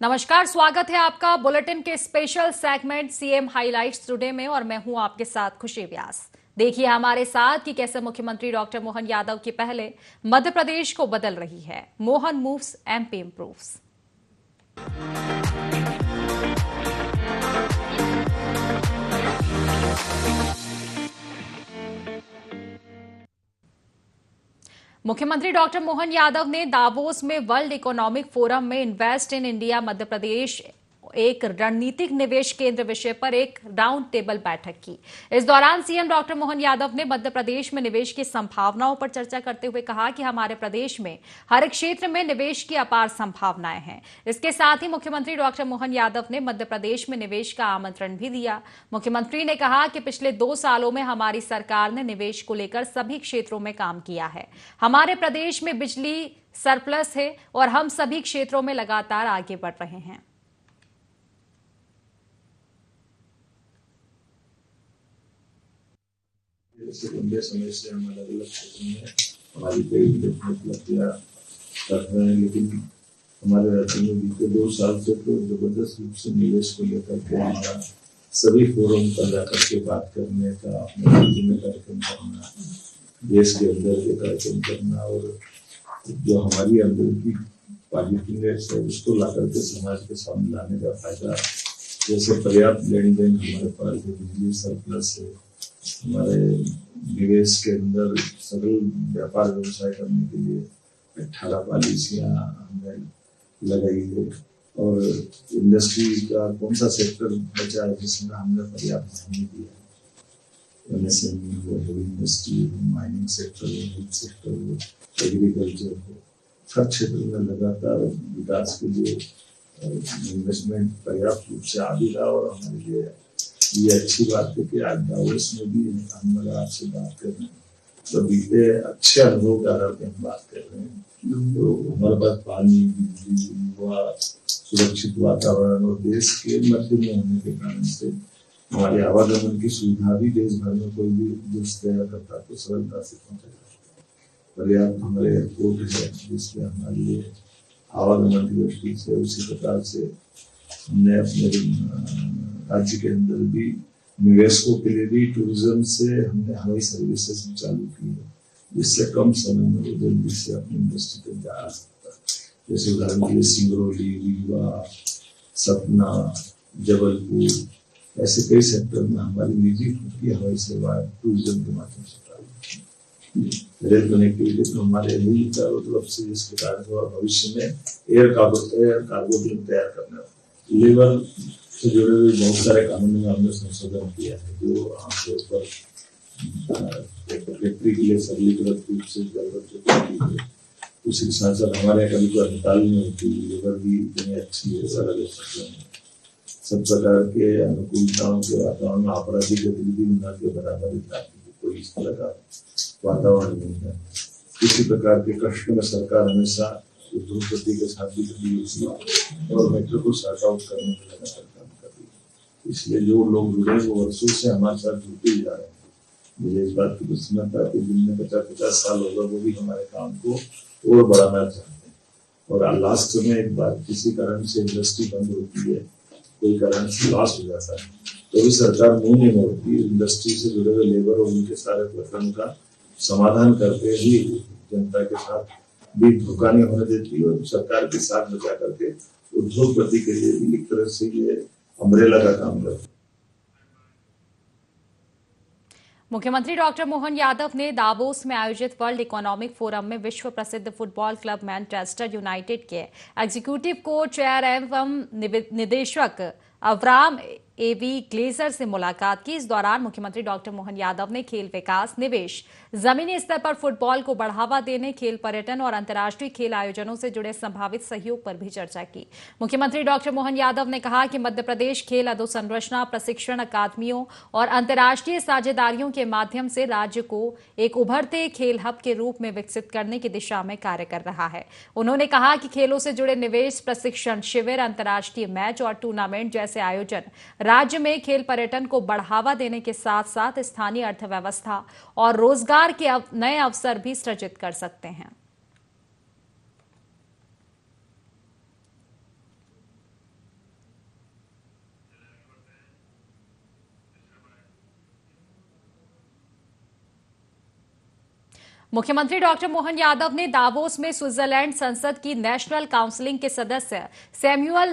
नमस्कार, स्वागत है आपका बुलेटिन के special segment CM highlights today में और मैं हूं आपके साथ खुशी व्यास। देखिए हमारे साथ कि कैसे मुख्यमंत्री डॉक्टर मोहन यादव की पहले मध्य प्रदेश को बदल रही है। Mohan moves, MP improves. मुख्यमंत्री डॉक्टर मोहन यादव ने दावोस में वर्ल्ड इकोनॉमिक फोरम में invest in India Madhya Pradesh एक रणनीतिक निवेश केंद्र विषय पर एक राउंड टेबल बैठक की। इस दौरान सीएम डॉक्टर मोहन यादव ने मध्य प्रदेश में निवेश की संभावनाओं पर चर्चा करते हुए कहा कि हमारे प्रदेश में हर एक क्षेत्र में निवेश की अपार संभावनाएं हैं। इसके साथ ही मुख्यमंत्री डॉक्टर मोहन यादव ने मध्य प्रदेश में निवेश का आमंत्रण भी दिया। मुख्यमंत्री ने कहा कि पिछले 2 सालों में हमारी सरकार ने निवेश को लेकर सभी क्षेत्रों में काम किया है। हमारे प्रदेश में बिजली सरप्लस है और हम सभी क्षेत्रों में लगातार आगे बढ़ रहे हैं। लंबे समय से हम अलग अलग क्षेत्रों में हमारी कई उपलब्धियां कर रहे हैं, लेकिन हमारे राज्य में बीते 2 साल से तो जबरदस्त रूप से निवेश को लेकर के हमारा सभी फोरम पर जाकर के बात करने का, अपने राज्य में कार्यक्रम करना, देश के अंदर के कार्यक्रम करना और जो हमारी अंदर की पॉजिटिवनेस है उसको ला करके समाज के सामने लाने का फायदा, जैसे पर्याप्त लेन देन हमारे पास है, बिजली सरप्लस है, हमारे निवेश के अंदर सरल व्यापार व्यवसाय करने के लिए 18 पॉलिसियां हमने लगाई है और इंडस्ट्री का कौन सा सेक्टर बचा है जिसमें हमने पर्याप्त ध्यान दिया है। एमएसएमई हो, हेवी इंडस्ट्री हो, माइनिंग सेक्टर हो, हेल्थ सेक्टर हो, एग्रीकल्चर हो, हर क्षेत्र में लगातार विकास के लिए इन्वेस्टमेंट पर्याप्त रूप से आ भी रहा और हमारे लिए ये अच्छी बात है कि आज दावोस में भी हम लोग आपसे बात कर रहे हैं तो बीते अच्छे अनुभव के आधार पर हम बात कर रहे हैं। तो हमारे पास पानी, बिजली, युवा, सुरक्षित वातावरण और देश के मध्य में होने के कारण से हमारे आवागमन की सुविधा भी देश भर में कोई भी देश तैयार करता तो सरलता से पहुंचेगा। पर्याप्त हमारे एयरपोर्ट है जिसमें हमारे लिए आवागमन की दृष्टि से उसी प्रकार से हमने अपने राज्य के अंदर भी निवेशकों के लिए भी टूरिज्म से हमने हवाई सर्विसेज भी चालू की है, जिससे कम समय में वो जल्दी से अपनी इंडस्ट्री तक जा सकता है। जैसे उदाहरण के लिए सिंगरौली, रीवा, सतना, जबलपुर, ऐसे कई सेक्टर में हमारी निजी खुद की हवाई सेवा टूरिज्म के माध्यम से चालू। रेल कनेक्टिविटी तो हमारे ही चारों तरफ से, जिसके कारण भविष्य में एयर कार्गो भी तैयार करना, लेबर से जुड़े हुए बहुत सारे कानूनों में हमने संशोधन किया है जो आमतौर पर फैक्ट्री के लिए सरलीकृत रूप से जरूरत है। उसी के साथ साथ हमारे कभी कोई हड़ताल नहीं होती, लेबर भी इतनी अच्छी है, सरल है, सब प्रकार के अनुकूलताओं के वातावरण में आपराधिक गतिविधि न के बराबर कोई इस तरह का वातावरण नहीं है। किसी प्रकार के कष्ट में सरकार हमेशा उद्योगपति के साथ भी कभी होती और मेट्रो को सॉर्ट आउट करने में लगातार काम कर रही है। इसलिए जो लोग जुड़े वो वर्षों से हमारे साथ जुड़ते जा रहे हैं। मुझे इस बात की प्रसन्नता कि जिनमें 50-50 साल होगा वो भी हमारे काम को और बढ़ाना चाहते हैं। और लास्ट में एक बार किसी कारण से इंडस्ट्री बंद होती है, कोई कारण से लॉस हो जाता है, तो भी सरकार मुंह नहीं मोड़ती, इंडस्ट्री से जुड़े हुए लेबर और उनके सारे प्रकरण का समाधान करके ही जनता के साथ भी धोखा नहीं होने देती और सरकार के साथ बचा करके उद्योगपति के लिए भी एक तरह से ये अम्ब्रेला का काम करती है। मुख्यमंत्री डॉक्टर मोहन यादव ने दावोस में आयोजित वर्ल्ड इकोनॉमिक फोरम में विश्व प्रसिद्ध फुटबॉल क्लब मैनचेस्टर यूनाइटेड के एग्जीक्यूटिव कोच एवं निदेशक अवराम एवी ग्लेजर से मुलाकात की। इस दौरान मुख्यमंत्री डॉक्टर मोहन यादव ने खेल विकास, निवेश, जमीनी स्तर पर फुटबॉल को बढ़ावा देने, खेल पर्यटन और अंतर्राष्ट्रीय खेल आयोजनों से जुड़े संभावित सहयोग पर भी चर्चा की। मुख्यमंत्री डॉक्टर मोहन यादव ने कहा कि मध्य प्रदेश खेल अधोसंरचना, प्रशिक्षण अकादमियों और अंतर्राष्ट्रीय साझेदारियों के माध्यम से राज्य को एक उभरते खेल हब के रूप में विकसित करने की दिशा में कार्य कर रहा है। उन्होंने कहा कि खेलों से जुड़े निवेश, प्रशिक्षण शिविर, अंतर्राष्ट्रीय मैच और टूर्नामेंट जैसे आयोजन राज्य में खेल पर्यटन को बढ़ावा देने के साथ साथ स्थानीय अर्थव्यवस्था और रोजगार के नए अवसर भी सृजित कर सकते हैं। मुख्यमंत्री डॉक्टर मोहन यादव ने दावोस में स्विट्जरलैंड संसद की नेशनल काउंसिलिंग के सदस्य सैमुअल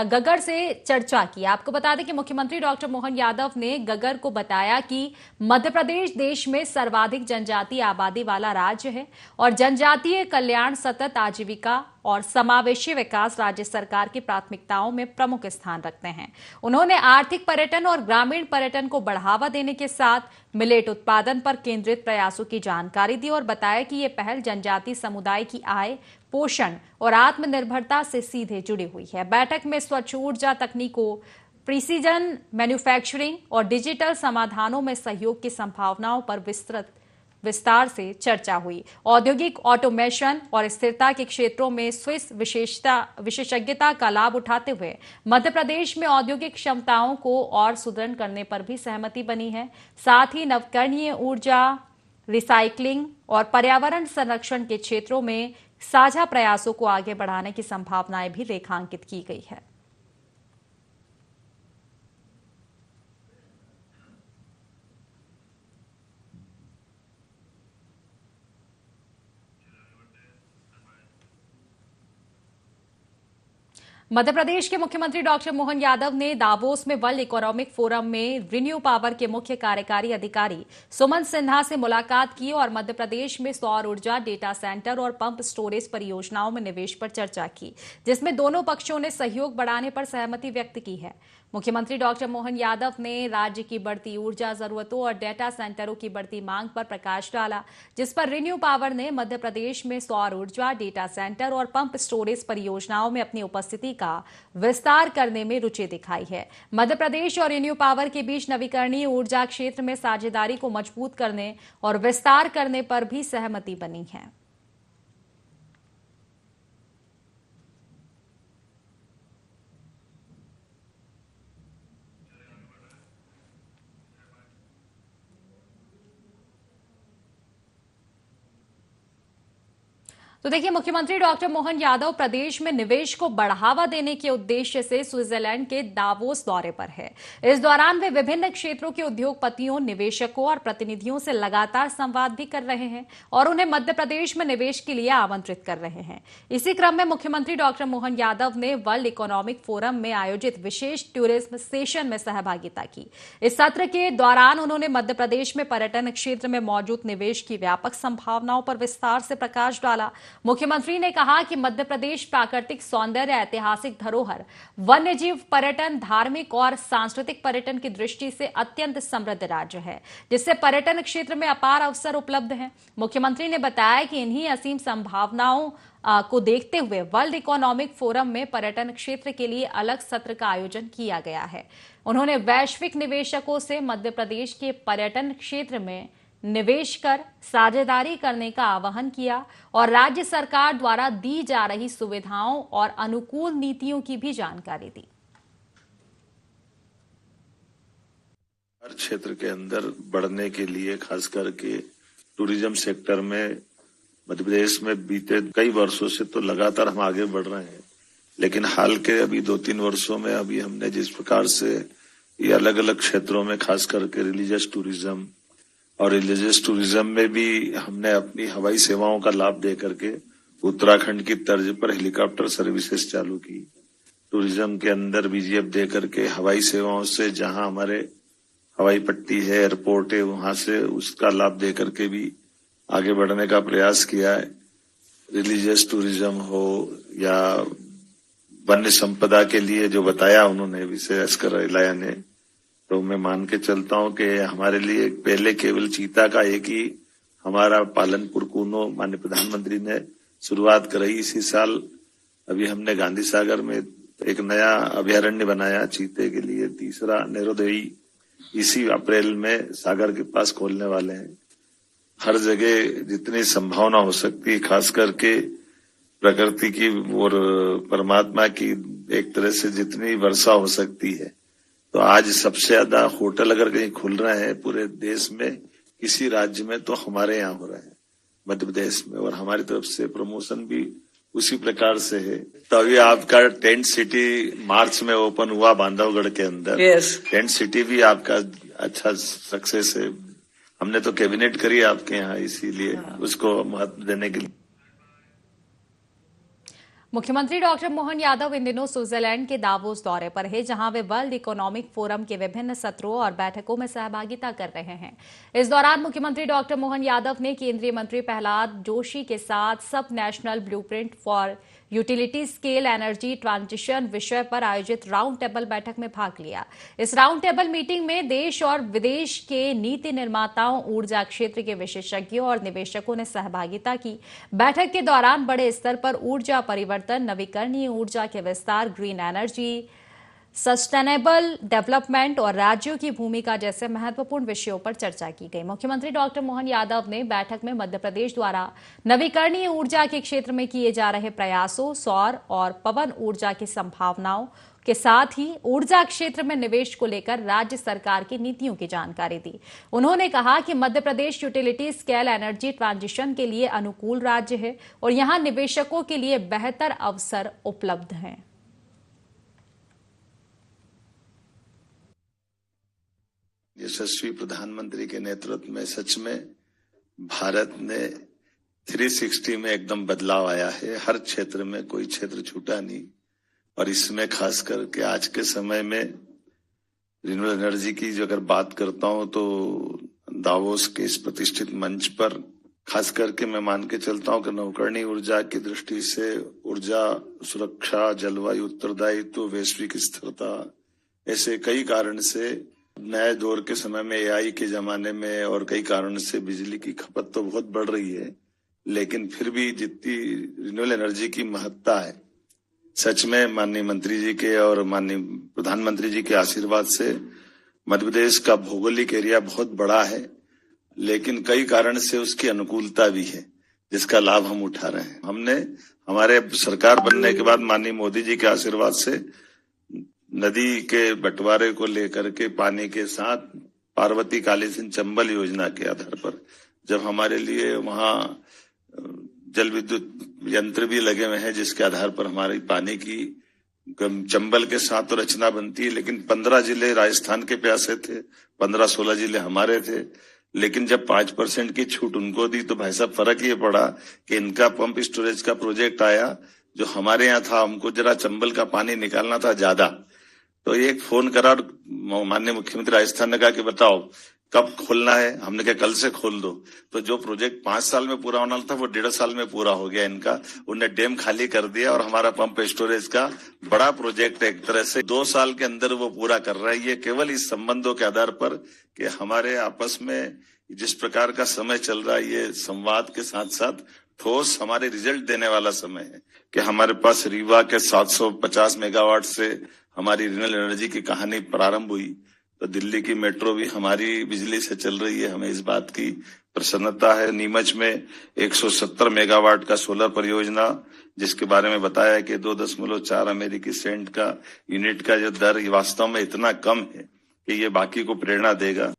गगर से चर्चा की। आपको बता दें कि मुख्यमंत्री डॉक्टर मोहन यादव ने गगर को बताया कि मध्य प्रदेश देश में सर्वाधिक जनजातीय आबादी वाला राज्य है और जनजातीय कल्याण, सतत आजीविका और समावेशी विकास राज्य सरकार की प्राथमिकताओं में प्रमुख स्थान रखते हैं। उन्होंने आर्थिक पर्यटन और ग्रामीण पर्यटन को बढ़ावा देने के साथ मिलेट उत्पादन पर केंद्रित प्रयासों की जानकारी दी और बताया कि ये पहल जनजातीय समुदाय की आय, पोषण और आत्मनिर्भरता से सीधे जुड़ी हुई है। बैठक में स्वच्छ ऊर्जा तकनीकों, प्रिसीजन मैन्युफैक्चरिंग और डिजिटल समाधानों में सहयोग की संभावनाओं पर विस्तार से चर्चा हुई। औद्योगिक ऑटोमेशन और स्थिरता के क्षेत्रों में स्विस विशेषज्ञता का लाभ उठाते हुए मध्य प्रदेश में औद्योगिक क्षमताओं को और सुदृढ़ करने पर भी सहमति बनी है। साथ ही नवीकरणीय ऊर्जा, रिसाइकलिंग और पर्यावरण संरक्षण के क्षेत्रों में साझा प्रयासों को आगे बढ़ाने की संभावनाएं भी रेखांकित की गई है। मध्य प्रदेश के मुख्यमंत्री डॉक्टर मोहन यादव ने दावोस में वर्ल्ड इकोनॉमिक फोरम में रिन्यू पावर के मुख्य कार्यकारी अधिकारी सुमन सिन्हा से मुलाकात की और मध्य प्रदेश में सौर ऊर्जा, डेटा सेंटर और पंप स्टोरेज परियोजनाओं में निवेश पर चर्चा की, जिसमें दोनों पक्षों ने सहयोग बढ़ाने पर सहमति व्यक्त की है। मुख्यमंत्री डॉक्टर मोहन यादव ने राज्य की बढ़ती ऊर्जा जरूरतों और डेटा सेंटरों की बढ़ती मांग पर प्रकाश डाला, जिस पर रिन्यू पावर ने मध्य प्रदेश में सौर ऊर्जा, डेटा सेंटर और पंप स्टोरेज परियोजनाओं में अपनी उपस्थिति का विस्तार करने में रुचि दिखाई है। मध्य प्रदेश और रिन्यू पावर के बीच नवीकरणीय ऊर्जा क्षेत्र में साझेदारी को मजबूत करने और विस्तार करने पर भी सहमति बनी है। तो देखिए, मुख्यमंत्री डॉक्टर मोहन यादव प्रदेश में निवेश को बढ़ावा देने के उद्देश्य से स्विट्जरलैंड के दावोस दौरे पर है। इस दौरान वे विभिन्न क्षेत्रों के उद्योगपतियों, निवेशकों और प्रतिनिधियों से लगातार संवाद भी कर रहे हैं और उन्हें मध्य प्रदेश में निवेश के लिए आमंत्रित कर रहे हैं। इसी क्रम में मुख्यमंत्री डॉक्टर मोहन यादव ने वर्ल्ड इकोनॉमिक फोरम में आयोजित विशेष टूरिज्म सेशन में सहभागिता की। इस सत्र के दौरान उन्होंने मध्य प्रदेश में पर्यटन क्षेत्र में मौजूद निवेश की व्यापक संभावनाओं पर विस्तार से प्रकाश डाला। मुख्यमंत्री ने कहा कि मध्य प्रदेश प्राकृतिक सौंदर्य, ऐतिहासिक धरोहर, वन्यजीव पर्यटन, धार्मिक और सांस्कृतिक पर्यटन की दृष्टि से अत्यंत समृद्ध राज्य है, जिससे पर्यटन क्षेत्र में अपार अवसर उपलब्ध हैं। मुख्यमंत्री ने बताया कि इन्हीं असीम संभावनाओं को देखते हुए वर्ल्ड इकोनॉमिक फोरम में पर्यटन क्षेत्र के लिए अलग सत्र का आयोजन किया गया है। उन्होंने वैश्विक निवेशकों से मध्य प्रदेश के पर्यटन क्षेत्र में निवेश कर साझेदारी करने का आह्वान किया और राज्य सरकार द्वारा दी जा रही सुविधाओं और अनुकूल नीतियों की भी जानकारी दी। हर क्षेत्र के अंदर बढ़ने के लिए, खास करके टूरिज्म सेक्टर में मध्य प्रदेश में बीते कई वर्षों से तो लगातार हम आगे बढ़ रहे हैं, लेकिन हाल के अभी 2-3 वर्षों में अभी हमने जिस प्रकार से ये अलग अलग क्षेत्रों में, खास करके रिलीजियस टूरिज्म और रिलीजियस टूरिज्म में भी हमने अपनी हवाई सेवाओं का लाभ दे करके उत्तराखंड की तर्ज पर हेलीकॉप्टर सर्विसेज चालू की। टूरिज्म के अंदर बीजीएफ दे करके हवाई सेवाओं से, जहां हमारे हवाई पट्टी है, एयरपोर्ट है, वहां से उसका लाभ दे करके भी आगे बढ़ने का प्रयास किया है। रिलीजियस टूरिज्म हो या वन्य संपदा के लिए जो बताया उन्होंने विशेषकर इलाया ने, तो मैं मान के चलता हूं कि हमारे लिए पहले केवल चीता का एक ही हमारा पालनपुर कूनो माननीय प्रधानमंत्री ने शुरुआत कराई। इसी साल अभी हमने गांधी सागर में एक नया अभयारण्य बनाया चीते के लिए, तीसरा नैरोदेवी इसी अप्रैल में सागर के पास खोलने वाले हैं। हर जगह जितनी संभावना हो सकती है, खास करके प्रकृति की और परमात्मा की एक तरह से जितनी वर्षा हो सकती है, तो आज सबसे ज्यादा होटल अगर कहीं खुल रहे हैं पूरे देश में, किसी राज्य में, तो हमारे यहाँ हो रहे हैं मध्य प्रदेश में, और हमारी तरफ से प्रमोशन भी उसी प्रकार से है। तो अभी आपका टेंट सिटी मार्च में ओपन हुआ बांधवगढ़ के अंदर। टेंट सिटी भी आपका अच्छा सक्सेस है। हमने तो कैबिनेट करी आपके यहाँ, इसीलिए उसको महत्व देने के लिए। मुख्यमंत्री डॉक्टर मोहन यादव इन दिनों स्विट्जरलैंड के दावोस दौरे पर है, जहां वे वर्ल्ड इकोनॉमिक फोरम के विभिन्न सत्रों और बैठकों में सहभागिता कर रहे हैं। इस दौरान मुख्यमंत्री डॉक्टर मोहन यादव ने केंद्रीय मंत्री प्रहलाद जोशी के साथ सब national blueprint for utility scale energy transition विषय पर आयोजित राउंड टेबल बैठक में भाग लिया। इस राउंड टेबल मीटिंग में देश और विदेश के नीति निर्माताओं, ऊर्जा क्षेत्र के विशेषज्ञों और निवेशकों ने सहभागिता की। बैठक के दौरान बड़े स्तर पर ऊर्जा परिवर्तन, नवीकरणीय ऊर्जा के विस्तार, ग्रीन एनर्जी, सस्टेनेबल डेवलपमेंट और राज्यों की भूमिका जैसे महत्वपूर्ण विषयों पर चर्चा की गई। मुख्यमंत्री डॉक्टर मोहन यादव ने बैठक में मध्य प्रदेश द्वारा नवीकरणीय ऊर्जा के क्षेत्र में किए जा रहे प्रयासों, सौर और पवन ऊर्जा की संभावनाओं के साथ ही ऊर्जा क्षेत्र में निवेश को लेकर राज्य सरकार की नीतियों की जानकारी दी। उन्होंने कहा कि Madhya Pradesh utility scale energy transition के लिए अनुकूल राज्य है और यहां निवेशकों के लिए बेहतर अवसर उपलब्ध हैं। यशस्वी प्रधानमंत्री के नेतृत्व में सच में भारत ने 360 में एकदम बदलाव आया है। हर क्षेत्र में कोई क्षेत्र छूटा नहीं, और इसमें खास करके आज के समय में रिन्यूएबल एनर्जी की जो अगर बात करता हूं तो दावोस के इस प्रतिष्ठित मंच पर खास करके मैं मान के चलता हूं कि नवीकरणीय ऊर्जा की दृष्टि से ऊर्जा सुरक्षा, जलवायु उत्तरदायित्व, वैश्विक स्थिरता, ऐसे कई कारण से नए दौर के समय में एआई के जमाने में और कई कारण से बिजली की खपत तो बहुत बढ़ रही है, लेकिन फिर भी जितनी रिन्यूएबल एनर्जी की महत्ता है, सच में माननीय मंत्री जी के और माननीय प्रधानमंत्री जी के आशीर्वाद से मध्य प्रदेश का भौगोलिक एरिया बहुत बड़ा है, लेकिन कई कारण से उसकी अनुकूलता भी है, जिसका लाभ हम उठा रहे हैं। हमने हमारे सरकार बनने के बाद माननीय मोदी जी के आशीर्वाद से नदी के बंटवारे को लेकर के पानी के साथ पार्वती कालीसिंध चंबल योजना के आधार पर जब हमारे लिए वहां जल विद्युत यंत्र भी लगे हुए हैं, जिसके आधार पर हमारी पानी की चंबल के साथ तो रचना बनती है, लेकिन 15 जिले राजस्थान के प्यासे थे, 15-16 जिले हमारे थे, लेकिन जब 5% की छूट उनको दी तो भाई साहब फर्क ये पड़ा कि इनका पंप स्टोरेज का प्रोजेक्ट आया, जो हमारे यहाँ था हमको जरा चंबल का पानी निकालना था ज्यादा, तो एक फोन करा माननीय मुख्यमंत्री राजस्थान ने कहा कि बताओ कब खोलना है। हमने कहा कल से खोल दो। तो जो प्रोजेक्ट 5 साल में पूरा होना था वो 1.5 साल में पूरा हो गया इनका। उन्हें डैम खाली कर दिया और हमारा पंप स्टोरेज का बड़ा प्रोजेक्ट एक तरह से 2 साल के अंदर वो पूरा कर रहा है। ये केवल इस संबंधों के आधार पर कि हमारे आपस में जिस प्रकार का समय चल रहा है, ये संवाद के साथ साथ ठोस हमारे रिजल्ट देने वाला समय है कि हमारे पास रीवा के 750 मेगावाट से हमारी रिन्यूएबल एनर्जी की कहानी प्रारंभ हुई, तो दिल्ली की मेट्रो भी हमारी बिजली से चल रही है। हमें इस बात की प्रसन्नता है। नीमच में 170 मेगावाट का सोलर परियोजना, जिसके बारे में बताया है कि 2.4 अमेरिकी सेंट का यूनिट का जो दर वास्तव में इतना कम है कि ये बाकी को प्रेरणा देगा।